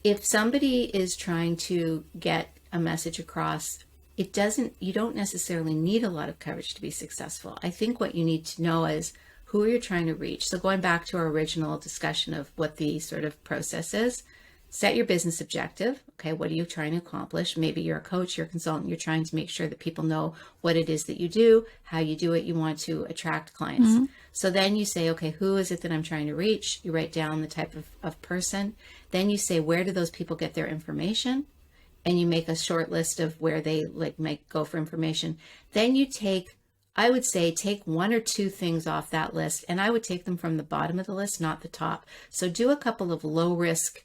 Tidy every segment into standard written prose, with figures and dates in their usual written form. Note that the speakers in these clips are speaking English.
If somebody is trying to get a message across, you don't necessarily need a lot of coverage to be successful. I think what you need to know is who you're trying to reach. So going back to our original discussion of what the sort of process is, set your business objective. Okay, what are you trying to accomplish? Maybe you're a coach, you're a consultant, you're trying to make sure that people know what it is that you do, how you do it, you want to attract clients. Mm-hmm. So then you say, okay, who is it that I'm trying to reach? You write down the type of person. Then you say, where do those people get their information? And you make a short list of where they might go for information. Then you I would say take one or two things off that list, and I would take them from the bottom of the list, not the top. So do a couple of low risk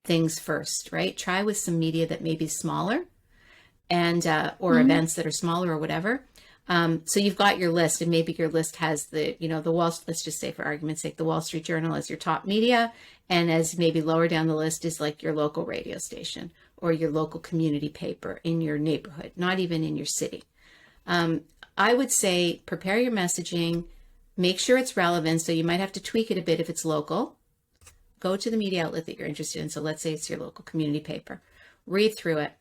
things first, right? Try with some media that may be smaller and or events that are smaller or whatever. So you've got your list, and maybe your list has the let's just say for argument's sake, the Wall Street Journal as your top media, and as maybe lower down the list is like your local radio station or your local community paper in your neighborhood, not even in your city. I would say prepare your messaging, make sure it's relevant. So you might have to tweak it a bit if it's local. Go to the media outlet that you're interested in. So let's say it's your local community paper. Read through it.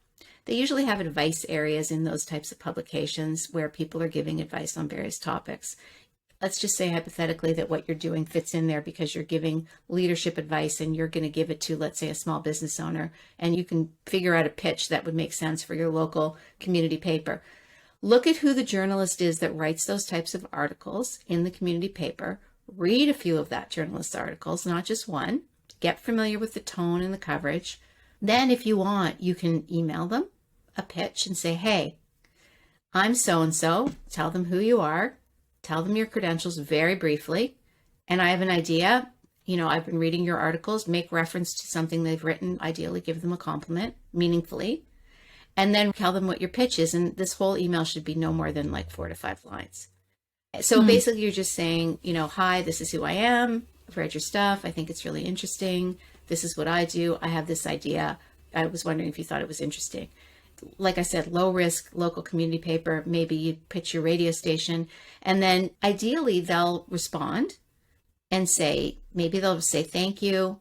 They usually have advice areas in those types of publications where people are giving advice on various topics. Let's just say hypothetically that what you're doing fits in there because you're giving leadership advice and you're going to give it to, let's say, a small business owner, and you can figure out a pitch that would make sense for your local community paper. Look at who the journalist is that writes those types of articles in the community paper. Read a few of that journalist's articles, not just one. Get familiar with the tone and the coverage. Then if you want, you can email them a pitch and say, hey, I'm so-and-so. Tell them who you are. Tell them your credentials very briefly. And I have an idea. I've been reading your articles. Make reference to something they've written. Ideally, give them a compliment meaningfully. And then tell them what your pitch is. And this whole email should be no more than 4 to 5 lines. So basically you're just saying, hi, this is who I am. I've read your stuff. I think it's really interesting. This is what I do. I have this idea. I was wondering if you thought it was interesting. Like I said, low risk, local community paper. Maybe you pitch your radio station, and then ideally they'll respond and maybe they'll say, thank you,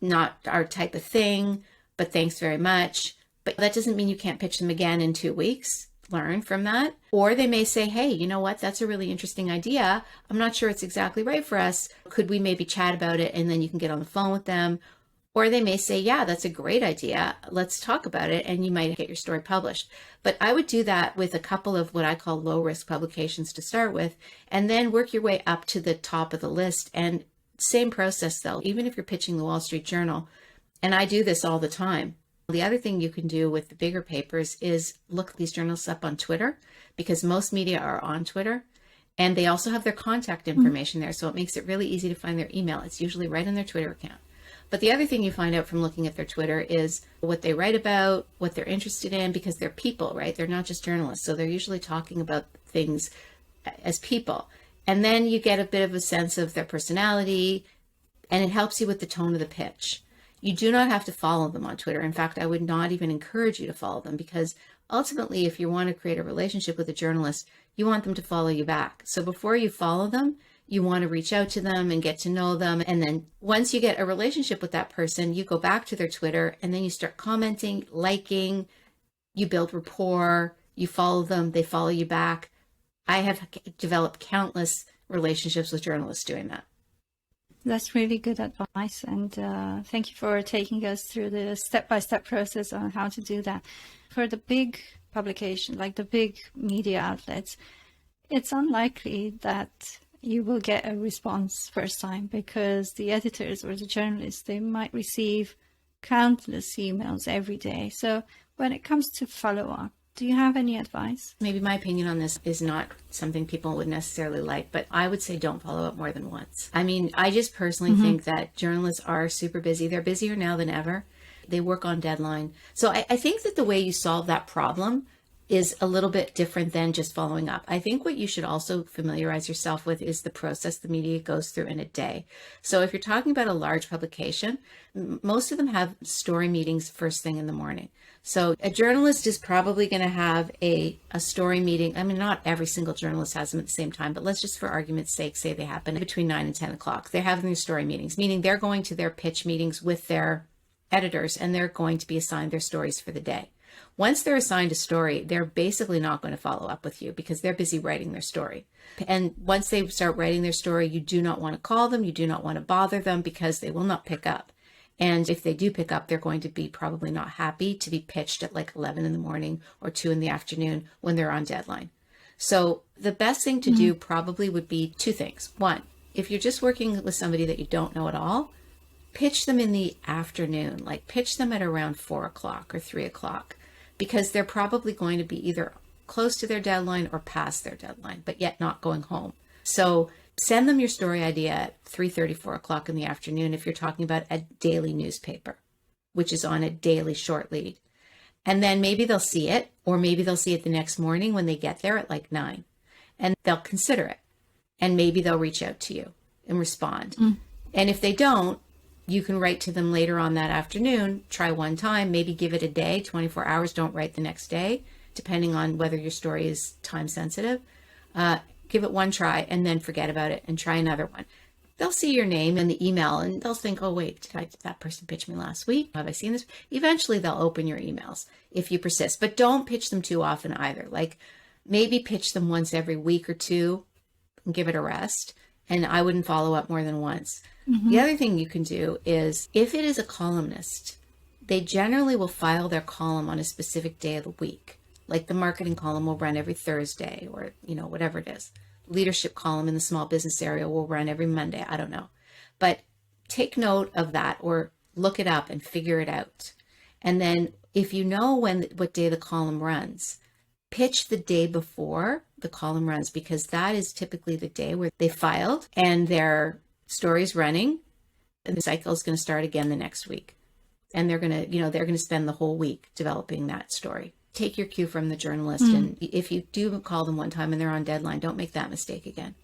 not our type of thing, but thanks very much. But that doesn't mean you can't pitch them again in 2 weeks. Learn from that. Or they may say, hey, you know what? That's a really interesting idea. I'm not sure it's exactly right for us. Could we maybe chat about it? And then you can get on the phone with them. Or they may say, yeah, that's a great idea. Let's talk about it. And you might get your story published. But I would do that with a couple of what I call low risk publications to start with, and then work your way up to the top of the list. And same process though, even if you're pitching the Wall Street Journal, and I do this all the time. The other thing you can do with the bigger papers is look these journalists up on Twitter, because most media are on Twitter, and they also have their contact information there. So it makes it really easy to find their email. It's usually right in their Twitter account. But the other thing you find out from looking at their Twitter is what they write about, what they're interested in, because they're people, right? They're not just journalists. So they're usually talking about things as people. And then you get a bit of a sense of their personality, and it helps you with the tone of the pitch. You do not have to follow them on Twitter. In fact, I would not even encourage you to follow them, because ultimately, if you want to create a relationship with a journalist, you want them to follow you back. So before you follow them, you want to reach out to them and get to know them. And then once you get a relationship with that person, you go back to their Twitter, and then you start commenting, liking, you build rapport, you follow them, they follow you back. I have developed countless relationships with journalists doing that. That's really good advice. And thank you for taking us through the step-by-step process on how to do that. For the big publication, like the big media outlets, it's unlikely that you will get a response first time, because the editors or the journalists, they might receive countless emails every day. So when it comes to follow-up, do you have any advice? Maybe my opinion on this is not something people would necessarily like, but I would say don't follow up more than once. I mean, I just personally think that journalists are super busy. They're busier now than ever. They work on deadline. So I think that the way you solve that problem is a little bit different than just following up. I think what you should also familiarize yourself with is the process the media goes through in a day. So if you're talking about a large publication, most of them have story meetings first thing in the morning. So a journalist is probably going to have a story meeting. I mean, not every single journalist has them at the same time, but let's just for argument's sake say they happen between 9 and 10 o'clock. They're having their story meetings, meaning they're going to their pitch meetings with their editors, and they're going to be assigned their stories for the day. Once they're assigned a story, they're basically not going to follow up with you because they're busy writing their story. And once they start writing their story, you do not want to call them. You do not want to bother them because they will not pick up. And if they do pick up, they're going to be probably not happy to be pitched at like 11 in the morning or 2 in the afternoon when they're on deadline. So the best thing to do probably would be 2 things. 1, if you're just working with somebody that you don't know at all, pitch them in the afternoon, like pitch them at around 4 o'clock or 3 o'clock, because they're probably going to be either close to their deadline or past their deadline, but yet not going home. So send them your story idea at 3:30, 4 o'clock in the afternoon if you're talking about a daily newspaper, which is on a daily short lead. And then maybe they'll see it, or maybe they'll see it the next morning when they get there at like 9, and they'll consider it. And maybe they'll reach out to you and respond. And if they don't, you can write to them later on that afternoon, try one time, maybe give it a day, 24 hours, don't write the next day, depending on whether your story is time sensitive. Give it one try and then forget about it and try another one. They'll see your name in the email and they'll think, oh, wait, did that person pitch me last week? Have I seen this? Eventually they'll open your emails if you persist, but don't pitch them too often either. Like maybe pitch them once every week or 2 and give it a rest. And I wouldn't follow up more than once. The other thing you can do is if it is a columnist, they generally will file their column on a specific day of the week. Like the marketing column will run every Thursday or, whatever it is. Leadership column in the small business area will run every Monday. I don't know. But take note of that or look it up and figure it out. And then if you know what day the column runs, pitch the day before the column runs, because that is typically the day where they filed and their story's running and the cycle is going to start again the next week. And they're going to spend the whole week developing that story. Take your cue from the journalist. And if you do call them one time and they're on deadline, don't make that mistake again.